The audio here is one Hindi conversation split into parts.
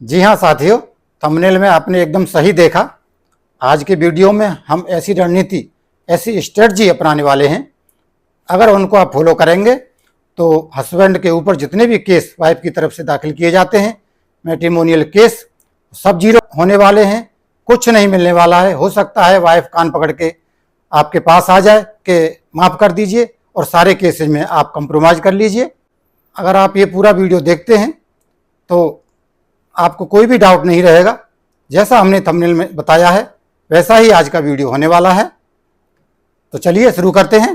जी हाँ साथियों, थंबनेल में आपने एकदम सही देखा। आज के वीडियो में हम ऐसी रणनीति, ऐसी स्ट्रेटजी अपनाने वाले हैं। अगर उनको आप फॉलो करेंगे तो हस्बैंड के ऊपर जितने भी केस वाइफ की तरफ से दाखिल किए जाते हैं, मैट्रिमोनियल केस, सब जीरो होने वाले हैं। कुछ नहीं मिलने वाला है। हो सकता है वाइफ कान पकड़ के आपके पास आ जाए कि माफ़ कर दीजिए, और सारे केसेज में आप कंप्रोमाइज़ कर लीजिए। अगर आप ये पूरा वीडियो देखते हैं तो आपको कोई भी डाउट नहीं रहेगा। जैसा हमने थंबनेल में बताया है वैसा ही आज का वीडियो होने वाला है। तो चलिए शुरू करते हैं।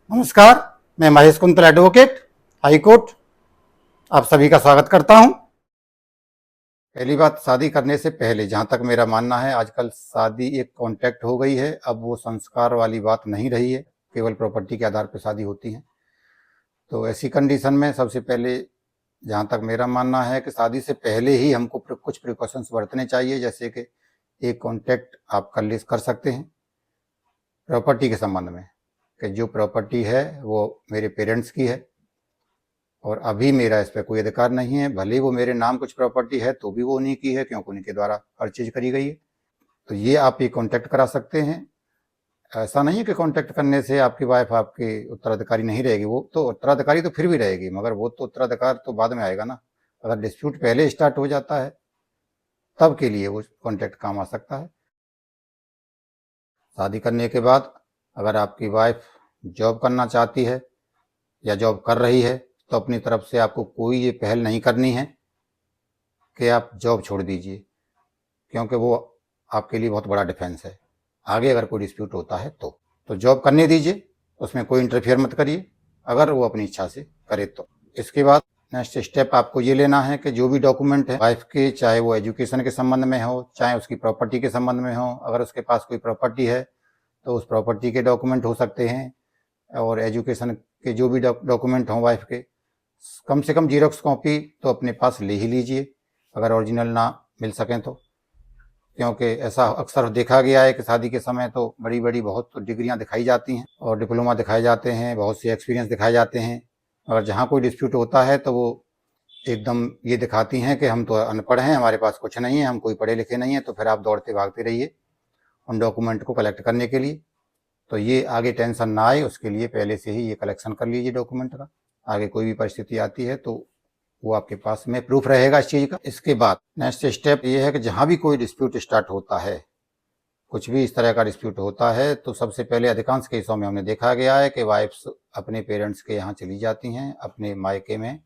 नमस्कार, मैं Mahesh quintal advocate, high court, आप सभी का स्वागत करता हूं। पहली बात, शादी करने से पहले जहां तक मेरा मानना है, आजकल शादी एक कॉन्ट्रैक्ट हो गई है। अब वो संस्कार वाली बात नहीं रही है, केवल प्रॉपर्टी के आधार पर शादी होती है। तो ऐसी कंडीशन में सबसे पहले जहाँ तक मेरा मानना है कि शादी से पहले ही हमको कुछ प्रिकॉशंस बरतने चाहिए। जैसे कि एक कॉन्ट्रैक्ट आप कर सकते हैं प्रॉपर्टी के संबंध में, कि जो प्रॉपर्टी है वो मेरे पेरेंट्स की है और अभी मेरा इस पर कोई अधिकार नहीं है। भले वो मेरे नाम कुछ प्रॉपर्टी है तो भी वो उन्हीं की है, क्योंकि उन्हीं के द्वारा परचेज करी गई है। तो ये आप ये कॉन्टैक्ट करा सकते हैं। ऐसा नहीं है कि कॉन्टैक्ट करने से आपकी वाइफ आपकी उत्तराधिकारी नहीं रहेगी। वो तो उत्तराधिकारी तो फिर भी रहेगी, मगर वो तो उत्तराधिकार तो बाद में आएगा ना। अगर डिस्प्यूट पहले स्टार्ट हो जाता है तब के लिए वो कॉन्टैक्ट काम आ सकता है। शादी करने के बाद अगर आपकी वाइफ जॉब करना चाहती है या जॉब कर रही है तो अपनी तरफ से आपको कोई ये पहल नहीं करनी है कि आप जॉब छोड़ दीजिए, क्योंकि वो आपके लिए बहुत बड़ा डिफेंस है। आगे अगर कोई डिस्प्यूट होता है तो जॉब करने दीजिए, उसमें कोई इंटरफेयर मत करिए, अगर वो अपनी इच्छा से करे तो। इसके बाद नेक्स्ट स्टेप आपको ये लेना है कि जो भी डॉक्यूमेंट है वाइफ के, चाहे वो एजुकेशन के संबंध में हो, चाहे उसकी प्रॉपर्टी के संबंध में हो। अगर उसके पास कोई प्रॉपर्टी है तो उस प्रॉपर्टी के डॉक्यूमेंट हो सकते हैं, और एजुकेशन के जो भी डॉक्यूमेंट हों वाइफ के, कम से कम जीरोक्स कॉपी तो अपने पास ले ही लीजिए, अगर ओरिजिनल ना मिल सकें तो। क्योंकि ऐसा अक्सर देखा गया है कि शादी के समय तो बड़ी बड़ी बहुत डिग्रियां दिखाई जाती हैं और डिप्लोमा दिखाए जाते हैं, बहुत से एक्सपीरियंस दिखाए जाते हैं। और जहाँ कोई डिस्प्यूट होता है तो वो एकदम ये दिखाती हैं कि हम तो अनपढ़ हैं, हमारे पास कुछ नहीं है, हम कोई पढ़े लिखे नहीं हैं। तो फिर आप दौड़ते भागते रहिए उन डॉक्यूमेंट को कलेक्ट करने के लिए। तो ये आगे टेंशन ना आए उसके लिए पहले से ही ये कलेक्शन कर लीजिए डॉक्यूमेंट का। आगे कोई भी परिस्थिति आती है तो वो आपके पास में प्रूफ रहेगा इस चीज़ का। इसके बाद नेक्स्ट स्टेप ये है कि जहाँ भी कोई डिस्प्यूट स्टार्ट होता है, कुछ भी इस तरह का डिस्प्यूट होता है, तो सबसे पहले अधिकांश केसों में हमने देखा गया है कि वाइफ्स अपने पेरेंट्स के यहाँ चली जाती हैं, अपने मायके में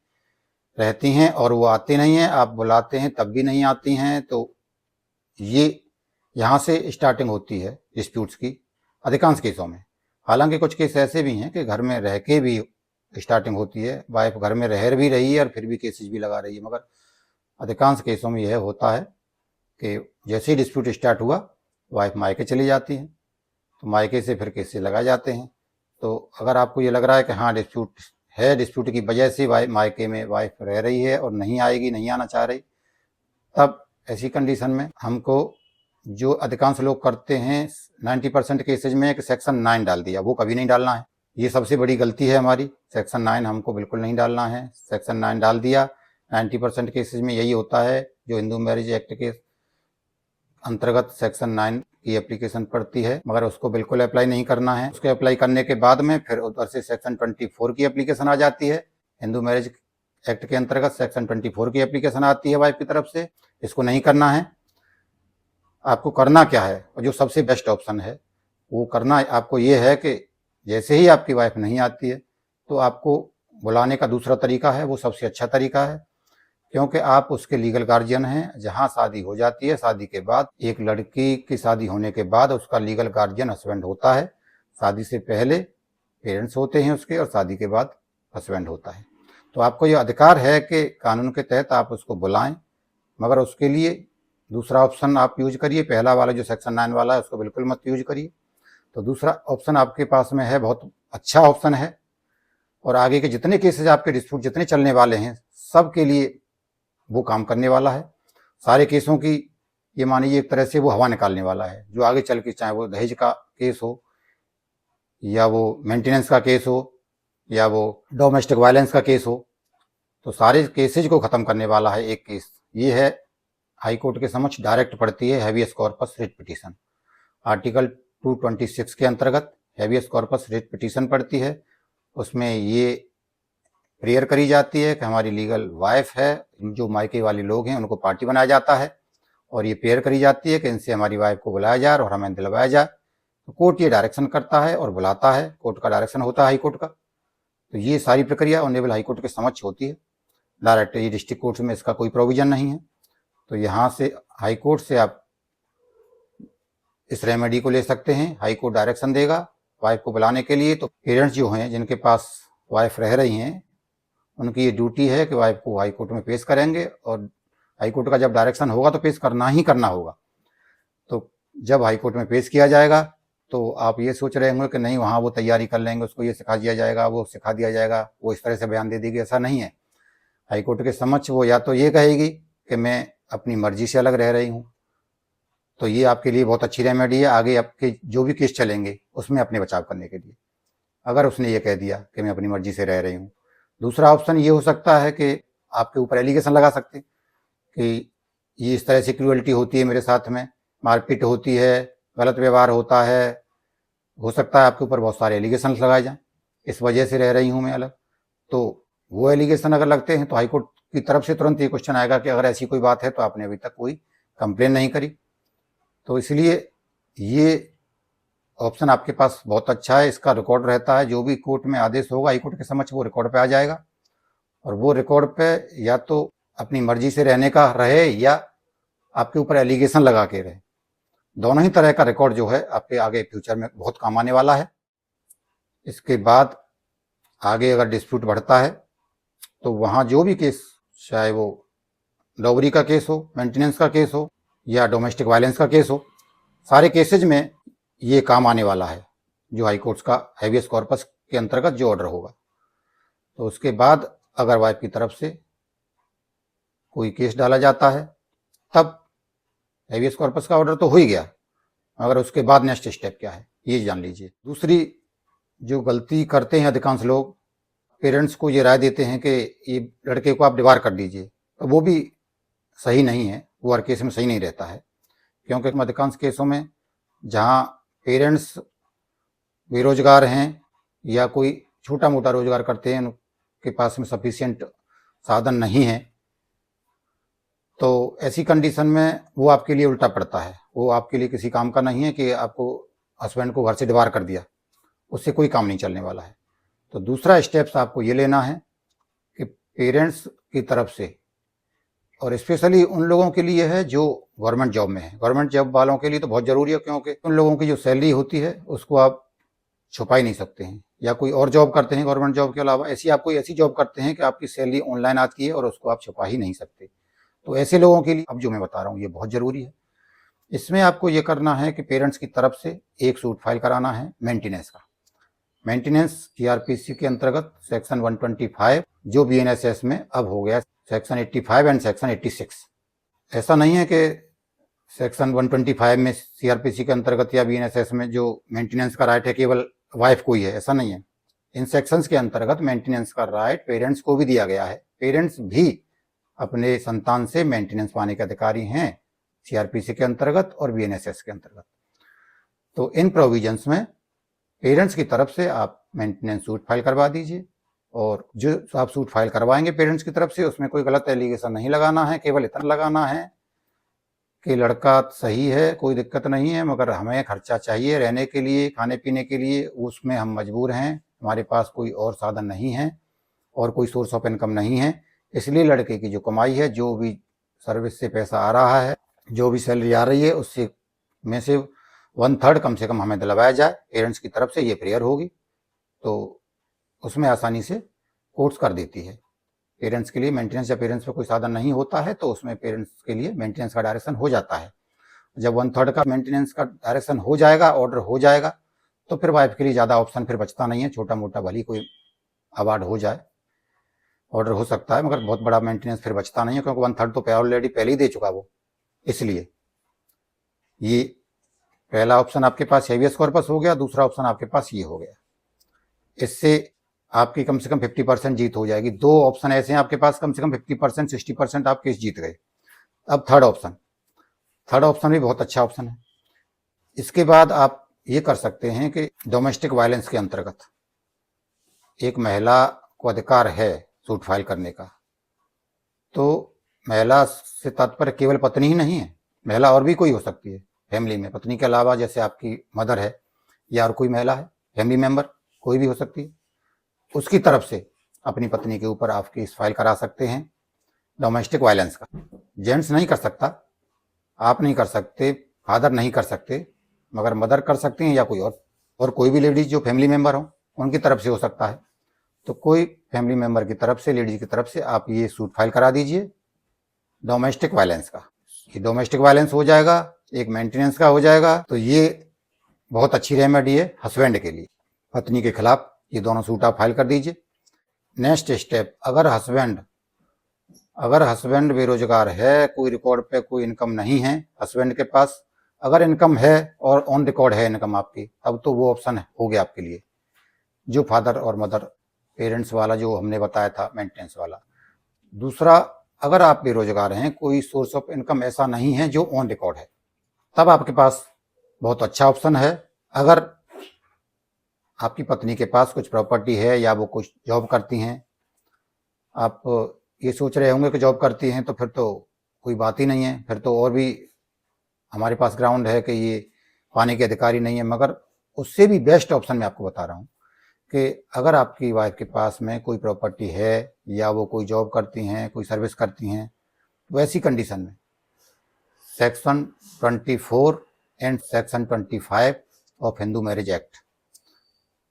रहती हैं और वो आती नहीं हैं। आप बुलाते हैं तब भी नहीं आती हैं। तो ये यहाँ से स्टार्टिंग होती है डिस्प्यूट्स की अधिकांश केसों में। हालांकि कुछ केस ऐसे भी हैं कि घर में रह के भी स्टार्टिंग होती है, वाइफ घर में रह भी रही है और फिर भी केसेस भी लगा रही है। मगर अधिकांश केसों में यह होता है कि जैसे ही डिस्प्यूट स्टार्ट हुआ वाइफ मायके चली जाती है, तो मायके से फिर केसेस लगाए जाते हैं। तो अगर आपको ये लग रहा है कि हाँ डिस्प्यूट है, डिस्प्यूट की वजह से मायके में वाइफ रह रही है और नहीं आएगी, नहीं आना चाह रही, तब ऐसी कंडीशन में हमको, जो अधिकांश लोग करते हैं 90% केसेज में, कि सेक्शन 9 डाल दिया। वो कभी नहीं डालना है, ये सबसे बड़ी गलती है हमारी। सेक्शन 9 हमको बिल्कुल नहीं डालना है। सेक्शन 9 डाल दिया 90% केसेज में यही होता है। जो हिंदू मैरिज एक्ट के अंतर्गत सेक्शन 9 की एप्लीकेशन पड़ती है, मगर उसको बिल्कुल अप्लाई नहीं करना है। उसको अप्लाई करने के बाद में फिर उधर से सेक्शन 24 की एप्लीकेशन आ जाती है। हिंदू मैरिज एक्ट के अंतर्गत सेक्शन 24 की एप्लीकेशन आती है वाइफ की तरफ से। इसको नहीं करना है। आपको करना क्या है, और जो सबसे बेस्ट ऑप्शन है वो करना आपको ये है कि जैसे ही आपकी वाइफ नहीं आती है तो आपको बुलाने का दूसरा तरीका है, वो सबसे अच्छा तरीका है, क्योंकि आप उसके लीगल गार्जियन हैं। जहां शादी हो जाती है, शादी के बाद, एक लड़की की शादी होने के बाद उसका लीगल गार्जियन हस्बैंड होता है। शादी से पहले पेरेंट्स होते हैं उसके, और शादी के बाद हस्बैंड होता है। तो आपको ये अधिकार है कि कानून के तहत आप उसको बुलाएं, मगर उसके लिए दूसरा ऑप्शन आप यूज करिए। पहला वाला जो सेक्शन 9 वाला है उसको बिल्कुल मत यूज करिए। तो दूसरा ऑप्शन आपके पास में है, बहुत अच्छा ऑप्शन है, और आगे के जितने केसेज आपके डिस्प्यूट जितने चलने वाले हैं सब के लिए वो काम करने वाला है। सारे केसों की ये मानिए एक तरह से वो हवा निकालने वाला है, जो आगे चल के, चाहे वो दहेज का केस हो, या वो मेंटेनेंस का केस हो, या वो डोमेस्टिक वायलेंस का केस हो, तो सारे केसेज को ख़त्म करने वाला है एक केस। ये है हाई कोर्ट के समक्ष डायरेक्ट पड़ती है habeas corpus writ petition. Article 226 के अंतर्गत हैबियस कॉर्पस रिट पिटीशन पड़ती है। उसमें ये प्रेयर करी जाती है कि हमारी लीगल वाइफ है, जो मायके वाले लोग हैं उनको पार्टी बनाया जाता है, और ये प्रेयर करी जाती है कि इनसे हमारी वाइफ को बुलाया जाए और हमें दिलवाया जाए। तो कोर्ट ये डायरेक्शन करता है और बुलाता है, कोर्ट का डायरेक्शन होता है हाई कोर्ट का। तो ये सारी प्रक्रिया ऑनरेबल हाई कोर्ट के समक्ष होती है डायरेक्ट। ये डिस्ट्रिक्ट कोर्ट में इसका कोई प्रोविजन नहीं है। तो यहाँ से हाई कोर्ट से आप इस रेमेडी को ले सकते हैं। हाई कोर्ट डायरेक्शन देगा वाइफ को बुलाने के लिए। तो पेरेंट्स जो हैं जिनके पास वाइफ रह रही हैं, उनकी ये ड्यूटी है कि वाइफ को हाई कोर्ट में पेश करेंगे, और हाई कोर्ट का जब डायरेक्शन होगा तो पेश करना ही करना होगा। तो जब हाई कोर्ट में पेश किया जाएगा तो आप ये सोच रहे होंगे कि नहीं वहाँ वो तैयारी कर लेंगे, उसको ये सिखा दिया जाएगा, वो सिखा दिया जाएगा, वो इस तरह से बयान दे देगी। ऐसा नहीं है। हाई कोर्ट के समक्ष वो या तो ये कहेगी कि मैं अपनी मर्जी से अलग रह रही हूँ, तो ये आपके लिए बहुत अच्छी रेमेडी है आगे आपके जो भी केस चलेंगे उसमें अपने बचाव करने के लिए, अगर उसने ये कह दिया कि मैं अपनी मर्जी से रह रही हूँ। दूसरा ऑप्शन ये हो सकता है कि आपके ऊपर एलिगेशन लगा सकते कि ये इस तरह से क्रूअल्टी होती है मेरे साथ में, मारपीट होती है, गलत व्यवहार होता है। हो सकता है आपके ऊपर बहुत सारे एलिगेशन लगाए जाएं, इस वजह से रह रही हूँ मैं अलग। तो वो एलिगेशन अगर लगते हैं तो हाईकोर्ट की तरफ से तुरंत ये क्वेश्चन आएगा कि अगर ऐसी कोई बात है तो आपने अभी तक कोई कंप्लेन नहीं करी। तो इसलिए ये ऑप्शन आपके पास बहुत अच्छा है। इसका रिकॉर्ड रहता है, जो भी कोर्ट में आदेश होगा हाईकोर्ट के समक्ष वो रिकॉर्ड पे आ जाएगा, और वो रिकॉर्ड पे या तो अपनी मर्जी से रहने का रहे या आपके ऊपर एलिगेशन लगा के रहे। दोनों ही तरह का रिकॉर्ड जो है आपके आगे फ्यूचर में बहुत काम आने वाला है। इसके बाद आगे अगर डिस्प्यूट बढ़ता है तो वहाँ जो भी केस, चाहे वो डॉवरी का केस हो, मेंटेनेंस का केस हो या डोमेस्टिक वायलेंस का केस हो, सारे केसेज में ये काम आने वाला है, जो हाई कोर्ट्स का हैबियस कॉर्पस के अंतर्गत जो ऑर्डर होगा। तो उसके बाद अगर वाइफ की तरफ से कोई केस डाला जाता है तब हैबियस कॉर्पस का ऑर्डर तो हो ही गया, मगर उसके बाद नेक्स्ट स्टेप क्या है ये जान लीजिए। दूसरी जो गलती करते हैं अधिकांश लोग, पेरेंट्स को ये राय देते हैं कि ये लड़के को आप डिवार कर दीजिए, तो वो भी सही नहीं है, वो हर केस में सही नहीं रहता है। क्योंकि अधिकांश केसों में जहाँ पेरेंट्स बेरोजगार हैं या कोई छोटा मोटा रोजगार करते हैं, उनके पास में सफिशिएंट साधन नहीं है, तो ऐसी कंडीशन में वो आपके लिए उल्टा पड़ता है। वो आपके लिए किसी काम का नहीं है कि आपको हस्बैंड को घर से डिवार कर दिया, उससे कोई काम नहीं चलने वाला है। तो दूसरा स्टेप्स आपको ये लेना है कि पेरेंट्स की तरफ से, और स्पेशली उन लोगों के लिए है जो गवर्नमेंट जॉब में है, गवर्नमेंट जॉब वालों के लिए तो बहुत ज़रूरी है, क्योंकि उन लोगों की जो सैलरी होती है उसको आप छुपा ही नहीं सकते हैं। या कोई और जॉब करते हैं गवर्नमेंट जॉब के अलावा, ऐसी आप कोई ऐसी जॉब करते हैं कि आपकी सैलरी ऑनलाइन आती है और उसको आप छुपा ही नहीं सकते। तो ऐसे लोगों के लिए अब जो मैं बता रहा हूँ ये बहुत ज़रूरी है। इसमें आपको ये करना है कि पेरेंट्स की तरफ से एक सूट फाइल कराना है मेंटेनेंस का। मेंटेनेंस सीआरपीसी के अंतर्गत सेक्शन 125 जो बीएनएसएस में अब हो गया सेक्शन 85 एंड सेक्शन 86। ऐसा नहीं है कि सेक्शन 125 में सीआरपीसी के अंतर्गत या बीएनएसएस में जो मेंटेनेंस का राइट है केवल वाइफ को ही है, ऐसा नहीं है। इन सेक्शंस के अंतर्गत मेंटेनेंस का राइट पेरेंट्स को भी दिया गया है। पेरेंट्स भी अपने संतान से मेंटेनेंस पाने के अधिकारी हैं सीआरपीसी के अंतर्गत और बीएनएसएस के अंतर्गत। तो इन प्रोविजंस में पेरेंट्स की तरफ से आप मेंटेनेंस सूट फाइल करवा दीजिए, और जो आप सूट फाइल करवाएंगे पेरेंट्स की तरफ से उसमें कोई गलत एलिगेशन नहीं लगाना है, केवल इतना लगाना है कि लड़का सही है, कोई दिक्कत नहीं है, मगर हमें खर्चा चाहिए रहने के लिए, खाने पीने के लिए, उसमें हम मजबूर हैं, हमारे पास कोई और साधन नहीं है और कोई सोर्स ऑफ इनकम नहीं है। इसलिए लड़के की जो कमाई है, जो भी सर्विस से पैसा आ रहा है, जो भी सैलरी आ रही है, उससे में से 1/3 कम से कम हमें दिलवाया जाए। पेरेंट्स की तरफ से ये प्रेयर होगी तो उसमें आसानी से कोर्ट्स कर देती है। पेरेंट्स के लिए मेंटेनेंस या पेरेंट्स पे कोई साधन नहीं होता है तो उसमें पेरेंट्स के लिए मेंटेनेंस का डायरेक्शन हो जाता है। जब 1/3 का मेंटेनेंस का डायरेक्शन हो जाएगा, ऑर्डर हो जाएगा, तो फिर वाइफ के लिए ज़्यादा ऑप्शन फिर बचता नहीं है। छोटा मोटा भली कोई अवार्ड हो जाए, ऑर्डर हो सकता है, मगर बहुत बड़ा मेंटेनेंस फिर बचता नहीं है, क्योंकि 1/3 तो ऑलरेडी पहले ही दे चुका वो। इसलिए ये पहला ऑप्शन आपके पास हैबियस कॉर्पस हो गया, दूसरा ऑप्शन आपके पास ये हो गया। इससे आपकी कम से कम 50% जीत हो जाएगी। दो ऑप्शन ऐसे हैं आपके पास, कम से कम 50% 60% आप केस जीत गए। अब थर्ड ऑप्शन भी बहुत अच्छा ऑप्शन है। इसके बाद आप ये कर सकते हैं कि डोमेस्टिक वायलेंस के अंतर्गत एक महिला को अधिकार है सूट फाइल करने का। तो महिला से तात्पर्य केवल पत्नी ही नहीं है, महिला और भी कोई हो सकती है फैमिली में, पत्नी के अलावा जैसे आपकी मदर है या और कोई महिला है, फैमिली मेंबर कोई भी हो सकती है, उसकी तरफ से अपनी पत्नी के ऊपर आप केस फाइल करा सकते हैं डोमेस्टिक वायलेंस का। जेंट्स नहीं कर सकता, आप नहीं कर सकते, फादर नहीं कर सकते, मगर मदर कर सकते हैं या कोई और कोई भी लेडीज जो फैमिली मेंबर हो उनकी तरफ से हो सकता है। तो कोई फैमिली मेंबर की तरफ से, लेडीज की तरफ से आप ये सूट फाइल करा दीजिए डोमेस्टिक वायलेंस का। ये डोमेस्टिक वायलेंस हो जाएगा, एक मेंटेनेंस का हो जाएगा। तो ये बहुत अच्छी रेमेडी है हस्बैंड के लिए, पत्नी के खिलाफ ये दोनों सूट आप फाइल कर दीजिए। नेक्स्ट स्टेप, अगर हस्बैंड बेरोजगार है, कोई रिकॉर्ड पे कोई इनकम नहीं है हस्बैंड के पास, अगर इनकम है और ऑन रिकॉर्ड है इनकम आपकी, तब तो वो ऑप्शन हो गया आपके लिए, जो फादर और मदर पेरेंट्स वाला जो हमने बताया था मेंटेनेंस वाला। दूसरा, अगर आप बेरोजगार हैं, कोई सोर्स ऑफ इनकम ऐसा नहीं है जो ऑन रिकॉर्ड है, तब आपके पास बहुत अच्छा ऑप्शन है। अगर आपकी पत्नी के पास कुछ प्रॉपर्टी है या वो कुछ जॉब करती हैं, आप ये सोच रहे होंगे कि जॉब करती हैं तो फिर तो कोई बात ही नहीं है, फिर तो और भी हमारे पास ग्राउंड है कि ये पाने के अधिकारी नहीं है। मगर उससे भी बेस्ट ऑप्शन मैं आपको बता रहा हूँ कि अगर आपकी वाइफ के पास में कोई प्रॉपर्टी है या वो कोई जॉब करती हैं, कोई सर्विस करती हैं, तो ऐसी कंडीशन में section 24 and section 25 of Hindu marriage act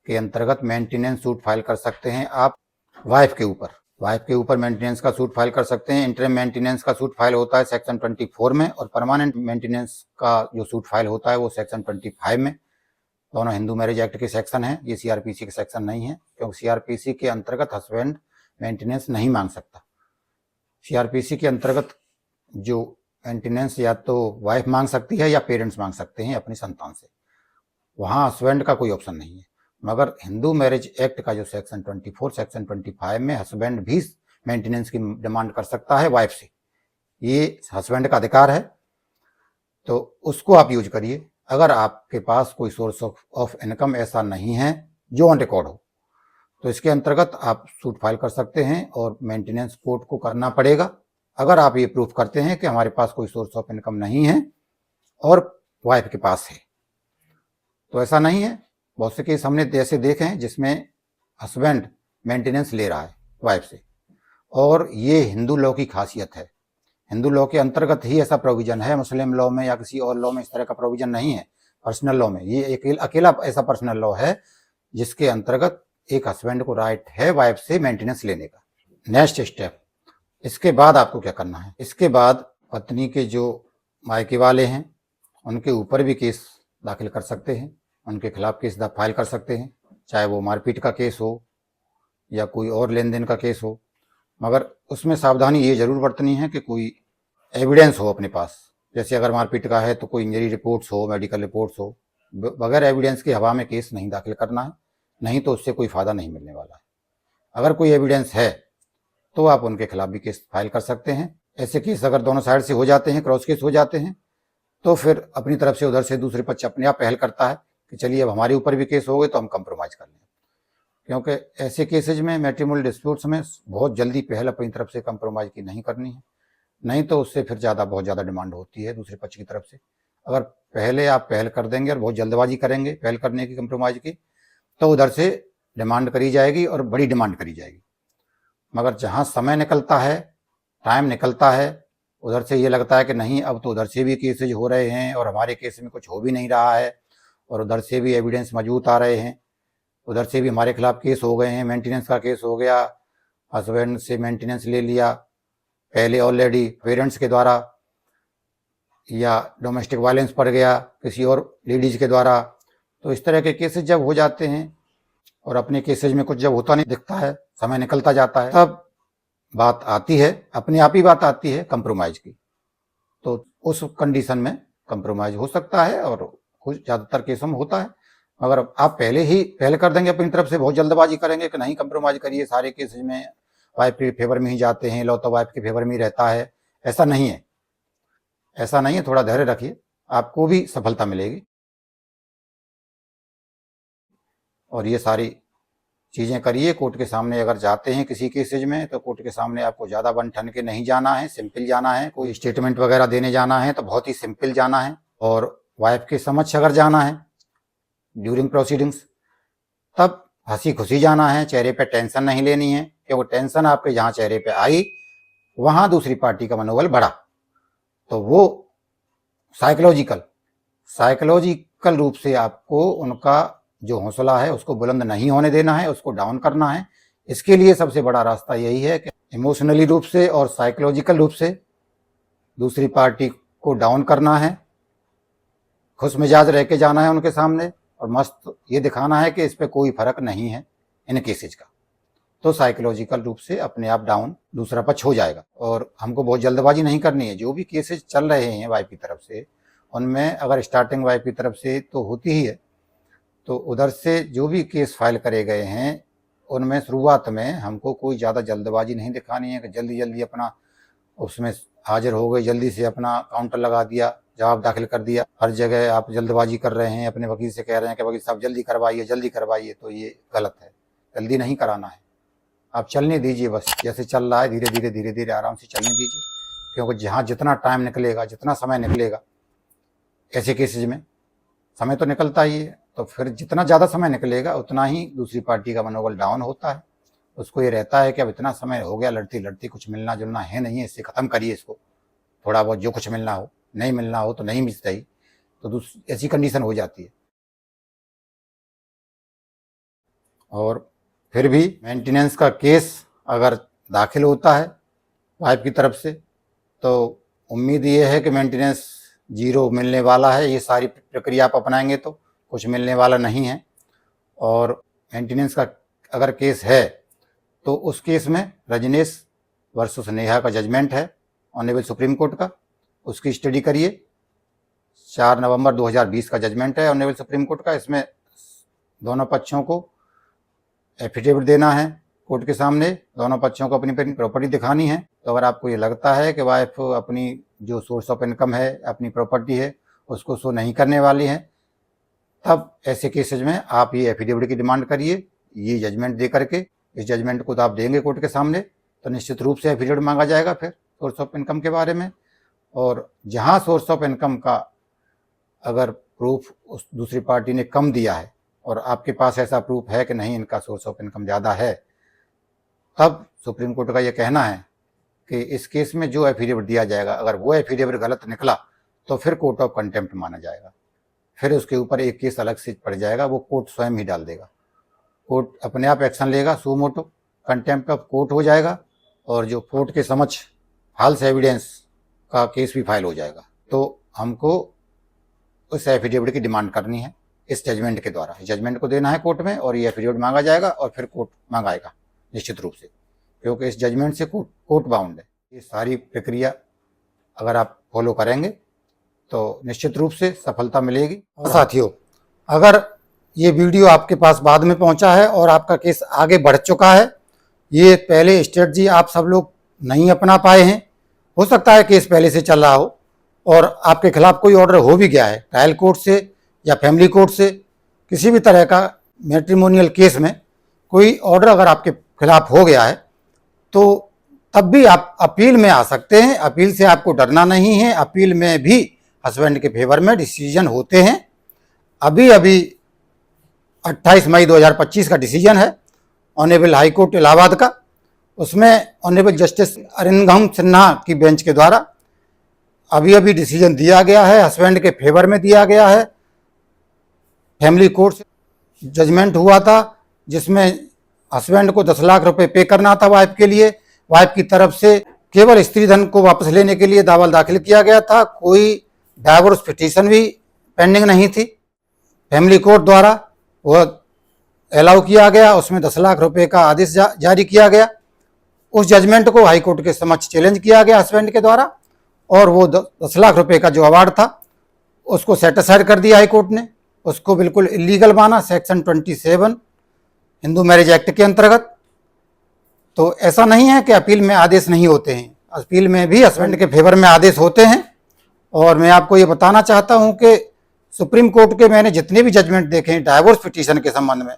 के अंतर्गत मेंटेनेंस सूट फाइल कर सकते हैं आप वाइफ के ऊपर मेंटेनेंस का सूट फाइल कर सकते हैं। इंटरिम मेंटेनेंस का सूट फाइल होता है सेक्शन 24 में, और परमानेंट मेंटेनेंस का जो सूट फाइल होता है वो सेक्शन 25 में। दोनों हिंदू मैरिज एक्ट के सेक्शन हैं, ये सीआरपीसी के सेक्शन नहीं है, क्योंकि सीआरपीसी के अंतर्गत हस्बैंड मेंटेनेंस नहीं मांग सकता। सीआरपीसी के अंतर्गत जो मेंटेनेंस या तो वाइफ मांग सकती है या पेरेंट्स मांग सकते हैं अपनी संतान से, वहाँ हस्बैंड का कोई ऑप्शन नहीं है। मगर हिंदू मैरिज एक्ट का जो सेक्शन 24 सेक्शन 25 में हस्बैंड भी मेंटेनेंस की डिमांड कर सकता है वाइफ से, ये हस्बैंड का अधिकार है, तो उसको आप यूज करिए। अगर आपके पास कोई सोर्स ऑफ इनकम ऐसा नहीं है जो ऑन रिकॉर्ड हो, तो इसके अंतर्गत आप सूट फाइल कर सकते हैं और मेंटेनेंस कोर्ट को करना पड़ेगा। अगर आप ये प्रूफ करते हैं कि हमारे पास कोई सोर्स ऑफ इनकम नहीं है और वाइफ के पास है, तो ऐसा नहीं है। बहुत से केस हमने ऐसे देखे हैं जिसमें हस्बैंड मेंटेनेंस ले रहा है वाइफ से, और ये हिंदू लॉ की खासियत है। हिंदू लॉ के अंतर्गत ही ऐसा प्रोविजन है, मुस्लिम लॉ में या किसी और लॉ में इस तरह का प्रोविजन नहीं है। पर्सनल लॉ में ये एक अकेला ऐसा पर्सनल लॉ है जिसके अंतर्गत एक हस्बैंड को राइट है वाइफ से मेंटेनेंस लेने का। नेक्स्ट स्टेप, इसके बाद आपको क्या करना है, इसके बाद पत्नी के जो मायके वाले हैं उनके ऊपर भी केस दाखिल कर सकते हैं, उनके खिलाफ केस फाइल कर सकते हैं, चाहे वो मारपीट का केस हो या कोई और लेन देन का केस हो। मगर उसमें सावधानी ये जरूर बरतनी है कि कोई एविडेंस हो अपने पास। जैसे अगर मारपीट का है तो कोई इंजरी रिपोर्ट्स हो, मेडिकल रिपोर्ट्स हो। बगैर एविडेंस के हवा में केस नहीं दाखिल करना है, नहीं तो उससे कोई फायदा नहीं मिलने वाला है। अगर कोई एविडेंस है तो आप उनके खिलाफ भी केस फाइल कर सकते हैं। ऐसे केस अगर दोनों साइड से हो जाते हैं, क्रॉस केस हो जाते हैं, तो फिर अपनी तरफ से उधर से दूसरे पक्ष अपने आप पहल करता है कि चलिए अब हमारे ऊपर भी केस हो गए तो हम कंप्रोमाइज कर लें। क्योंकि ऐसे केसेज में, मैट्रिमोनियल डिस्प्यूट्स में बहुत जल्दी पहल अपनी तरफ से कंप्रोमाइज की नहीं करनी है, नहीं तो उससे फिर बहुत ज़्यादा डिमांड होती है दूसरे पक्ष की तरफ से। अगर पहले आप पहल कर देंगे और बहुत जल्दबाजी करेंगे पहल करने की, कंप्रोमाइज की, तो उधर से डिमांड करी जाएगी और बड़ी डिमांड करी जाएगी। मगर जहाँ समय निकलता है, टाइम निकलता है, उधर से ये लगता है कि नहीं अब तो उधर से भी केसेज हो रहे हैं और हमारे केस में कुछ हो भी नहीं रहा है, और उधर से भी एविडेंस मौजूद आ रहे हैं, उधर से भी हमारे खिलाफ केस हो गए हैं, मेंटेनेंस का केस हो गया, हस्बैंड से मेंटेनेंस ले लिया पहले ऑलरेडी पेरेंट्स के द्वारा, या डोमेस्टिक वायलेंस पड़ गया किसी और लेडीज के द्वारा। तो इस तरह के केसेज जब हो जाते हैं और अपने केसेज में कुछ जब होता नहीं दिखता है, समय निकलता जाता है, तब बात आती है, अपने आप ही बात आती है कंप्रोमाइज की। तो उस कंडीशन में कंप्रोमाइज हो सकता है और कुछ ज़्यादातर केसों में होता है। मगर आप पहले कर देंगे अपनी तरफ से, बहुत जल्दबाजी करेंगे कि नहीं कंप्रोमाइज करिए, सारे केसेज में वाइफ के फेवर में ही जाते हैं, लॉ तो वाइफ के फेवर में ही रहता है, ऐसा नहीं है। ऐसा नहीं है, थोड़ा धैर्य रखिए, आपको भी सफलता मिलेगी। और ये सारी चीज़ें करिए। कोर्ट के सामने अगर जाते हैं किसी केसेज में, तो कोर्ट के सामने आपको ज़्यादा बन ठन के नहीं जाना है, सिंपल जाना है। कोई स्टेटमेंट वगैरह देने जाना है तो बहुत ही सिंपल जाना है। और वाइफ के समक्ष अगर जाना है ड्यूरिंग प्रोसीडिंग्स, तब हंसी खुशी जाना है, चेहरे पे टेंशन नहीं लेनी है, क्योंकि टेंशन आपके जहाँ चेहरे पे आई वहाँ दूसरी पार्टी का मनोबल बढ़ा, तो वो साइकोलॉजिकल रूप से आपको उनका जो हौसला है उसको बुलंद नहीं होने देना है, उसको डाउन करना है। इसके लिए सबसे बड़ा रास्ता यही है कि इमोशनली रूप से और साइकोलॉजिकल रूप से दूसरी पार्टी को डाउन करना है, खुश मिजाज रह के जाना है उनके सामने और मस्त ये दिखाना है कि इस पर कोई फर्क नहीं है इन केसेज का। तो साइकोलॉजिकल रूप से अपने आप डाउन दूसरा पक्ष हो जाएगा। और हमको बहुत जल्दबाजी नहीं करनी है। जो भी केसेज चल रहे हैं वाइफ की तरफ से, उनमें अगर स्टार्टिंग वाइफ की तरफ से तो होती ही है, तो उधर से जो भी केस फाइल करे गए हैं उनमें शुरुआत में हमको कोई ज़्यादा जल्दबाजी नहीं दिखानी है कि जल्दी जल्दी अपना उसमें हाजिर हो गए, जल्दी से अपना काउंटर लगा दिया, जवाब दाखिल कर दिया। हर जगह आप जल्दबाजी कर रहे हैं, अपने वकील से कह रहे हैं कि वकील साहब जल्दी करवाइए, तो ये गलत है। जल्दी नहीं कराना है, आप चलने दीजिए, बस जैसे चल रहा है धीरे धीरे आराम से चलने दीजिए। क्योंकि जहाँ जितना टाइम निकलेगा, जितना समय निकलेगा, ऐसे केसेज में समय तो निकलता ही है, तो फिर जितना ज़्यादा समय निकलेगा उतना ही दूसरी पार्टी का मनोबल डाउन होता है। उसको ये रहता है कि अब इतना समय हो गया लड़ती कुछ मिलना जुलना है नहीं है, इससे ख़त्म करिए इसको, थोड़ा बहुत जो कुछ मिलना हो, नहीं मिलना हो तो नहीं मिलता ही, तो ऐसी कंडीशन हो जाती है। और फिर भी मेंटेनेंस का केस अगर दाखिल होता है वाइफ की तरफ से, तो उम्मीद ये है कि मेंटेनेंस 0 मिलने वाला है। ये सारी प्रक्रिया आप अपनाएंगे तो कुछ मिलने वाला नहीं है। और मेंटेनेंस का अगर केस है तो उस केस में रजनीश वर्सेस नेहा का जजमेंट है ऑनरेबल सुप्रीम कोर्ट का, उसकी स्टडी करिए। 4 नवंबर 2020 का जजमेंट है ऑनरेबल सुप्रीम कोर्ट का। इसमें दोनों पक्षों को एफिडेविट देना है कोर्ट के सामने, दोनों पक्षों को अपनी प्रॉपर्टी दिखानी है। तो अगर आपको ये लगता है कि वाइफ अपनी जो सोर्स ऑफ इनकम है, अपनी प्रॉपर्टी है, उसको शो नहीं करने वाली है, तब ऐसे केसेज में आप ये एफिडेविट की डिमांड करिए, ये जजमेंट दे करके। इस जजमेंट को तो आप देंगे कोर्ट के सामने, तो निश्चित रूप से एफिडेविट मांगा जाएगा फिर सोर्स ऑफ इनकम के बारे में। और जहाँ सोर्स ऑफ इनकम का अगर प्रूफ उस दूसरी पार्टी ने कम दिया है और आपके पास ऐसा प्रूफ है कि नहीं इनका सोर्स ऑफ इनकम ज़्यादा है, तब सुप्रीम कोर्ट का ये कहना है कि इस केस में जो एफिडेविट दिया जाएगा, अगर वो एफिडेविट गलत निकला तो फिर कोर्ट ऑफ कंटेम्प्ट माना जाएगा। फिर उसके ऊपर एक केस अलग से पड़ जाएगा, वो कोर्ट स्वयं ही डाल देगा। कोर्ट अपने आप एक्शन लेगा, सू मोटो कंटेम्प्ट ऑफ कोर्ट हो जाएगा, और जो कोर्ट के समक्ष फॉल्स एविडेंस का केस भी फाइल हो जाएगा। तो हमको उस एफिडेविट की डिमांड करनी है इस जजमेंट के द्वारा। जजमेंट को देना है कोर्ट में और ये एफिडेविट मांगा जाएगा और फिर कोर्ट मंगाएगा निश्चित रूप से, क्योंकि इस जजमेंट से कोर्ट बाउंड है। ये सारी प्रक्रिया अगर आप फॉलो करेंगे तो निश्चित रूप से सफलता मिलेगी। और साथियों, अगर ये वीडियो आपके पास बाद में पहुंचा है और आपका केस आगे बढ़ चुका है, ये पहले स्ट्रेटजी आप सब लोग नहीं अपना पाए हैं, हो सकता है केस पहले से चल रहा हो और आपके खिलाफ कोई ऑर्डर हो भी गया है ट्रायल कोर्ट से या फैमिली कोर्ट से, किसी भी तरह का मैट्रिमोनियल केस में कोई ऑर्डर अगर आपके खिलाफ हो गया है, तो तब भी आप अपील में आ सकते हैं। अपील से आपको डरना नहीं है। अपील में भी हस्बैंड के फेवर में डिसीजन होते हैं। अभी 28 मई 2025 का डिसीजन है ऑनरेबल हाई कोर्ट इलाहाबाद का। उसमें ऑनरेबल जस्टिस अरिंदम सिन्हा की बेंच के द्वारा अभी डिसीजन दिया गया है, हस्बैंड के फेवर में दिया गया है। फैमिली कोर्ट से जजमेंट हुआ था जिसमें हस्बैंड को 10 लाख रुपए पे करना था वाइफ के लिए। वाइफ की तरफ से केवल स्त्री धन को वापस लेने के लिए दावा दाखिल किया गया था, कोई डाइवोर्स पिटीशन भी पेंडिंग नहीं थी। फैमिली कोर्ट द्वारा वह अलाउ किया गया, उसमें 10 लाख रुपए का आदेश जारी किया गया। उस जजमेंट को हाई कोर्ट के समक्ष चैलेंज किया गया हस्बैंड के द्वारा, और वो 10 लाख रुपए का जो अवार्ड था उसको सेट असाइड कर दिया हाई कोर्ट ने। उसको बिल्कुल इलीगल माना सेक्शन 27 हिंदू मैरिज एक्ट के अंतर्गत। तो ऐसा नहीं है कि अपील में आदेश नहीं होते हैं, अपील में भी हस्बैंड के फेवर में आदेश होते हैं और मैं आपको ये बताना चाहता हूं कि सुप्रीम कोर्ट के मैंने जितने भी जजमेंट देखे हैं डाइवोर्स पिटीशन के संबंध में,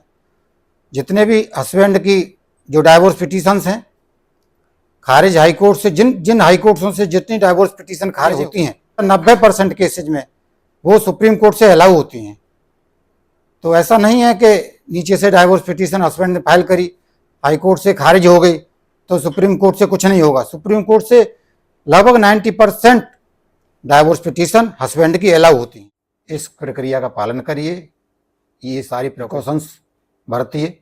जितने भी हस्बैंड की जो डाइवोर्स पिटीशंस हैं खारिज हाई कोर्ट से, जिन हाई कोर्ट्सों से जितनी डाइवोर्स पिटीशन खारिज होती हैं 90% केसेज में वो सुप्रीम कोर्ट से अलाउ होती हैं। तो ऐसा नहीं है कि नीचे से डाइवोर्स पिटीशन हस्बैंड ने फाइल करी, हाई कोर्ट से खारिज हो गई तो सुप्रीम कोर्ट से कुछ नहीं होगा। सुप्रीम कोर्ट से लगभग 90% डाइवोर्स पिटीशन हस्बैंड की अलाउ होती हैं। इस प्रक्रिया का पालन करिए, ये सारी प्रिकॉशंस बरतिए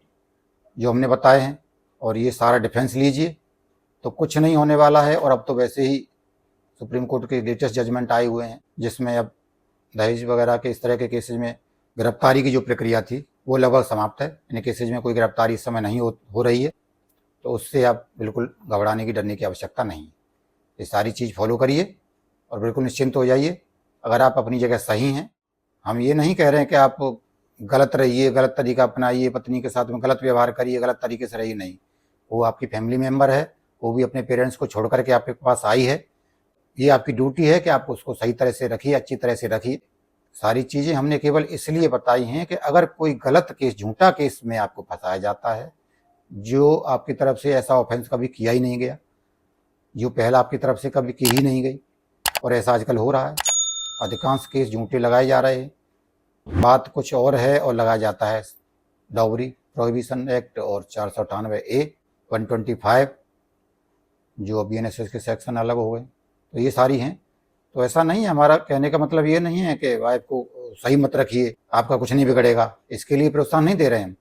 जो हमने बताए हैं, और ये सारा डिफेंस लीजिए तो कुछ नहीं होने वाला है। और अब तो वैसे ही सुप्रीम कोर्ट के लेटेस्ट जजमेंट आए हुए हैं जिसमें अब दहेज वगैरह के इस तरह के केसेज में गिरफ्तारी की जो प्रक्रिया थी वो लगभग समाप्त है। इन केसेज में कोई गिरफ्तारी इस समय नहीं हो रही है, तो उससे आप बिल्कुल घबराने की, डरने की आवश्यकता नहीं है। ये सारी चीज़ फॉलो करिए और बिल्कुल निश्चिंत हो जाइए। अगर आप अपनी जगह सही हैं, हम ये नहीं कह रहे हैं कि आप गलत रहिए, गलत तरीका अपनाइए, पत्नी के साथ में गलत व्यवहार करिए, गलत तरीके से रहिए, नहीं। वो आपकी फैमिली मेम्बर है, वो भी अपने पेरेंट्स को छोड़ करके आपके पास आई है। ये आपकी ड्यूटी है कि आप उसको सही तरह से रखिए, अच्छी तरह से रखिए। सारी चीज़ें हमने केवल इसलिए बताई हैं कि अगर कोई गलत केस, झूठा केस में आपको फंसाया जाता है, जो आपकी तरफ से ऐसा ऑफेंस कभी किया ही नहीं गया, जो पहल आपकी तरफ से कभी की ही नहीं गई, और ऐसा आजकल हो रहा है, अधिकांश केस झूठे लगाए जा रहे हैं, बात कुछ और है और लगाया जाता है डाउरी प्रोहिबिशन एक्ट और 498A 125 जो BNSS के सेक्शन अलग हो गए, तो ये सारी हैं। तो ऐसा नहीं है, हमारा कहने का मतलब ये नहीं है कि वाइफ को सही मत रखिए, आपका कुछ नहीं बिगड़ेगा, इसके लिए प्रोत्साहन नहीं दे रहे हैं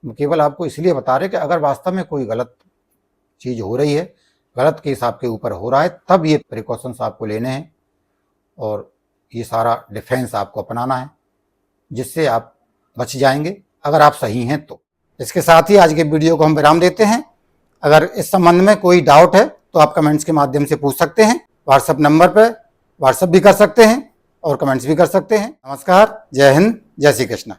हम। केवल आपको इसलिए बता रहे कि अगर वास्तव में कोई गलत चीज़ हो रही है, गलत केस आपके ऊपर हो रहा है, तब ये प्रिकॉशंस आपको लेने हैं और ये सारा डिफेंस आपको अपनाना है, जिससे आप बच जाएंगे अगर आप सही हैं तो। इसके साथ ही आज के वीडियो को हम विराम देते हैं। अगर इस संबंध में कोई डाउट है तो आप कमेंट्स के माध्यम से पूछ सकते हैं। व्हाट्सएप नंबर पर व्हाट्सएप भी कर सकते हैं और कमेंट्स भी कर सकते हैं। नमस्कार, जय हिंद, जय श्री कृष्ण।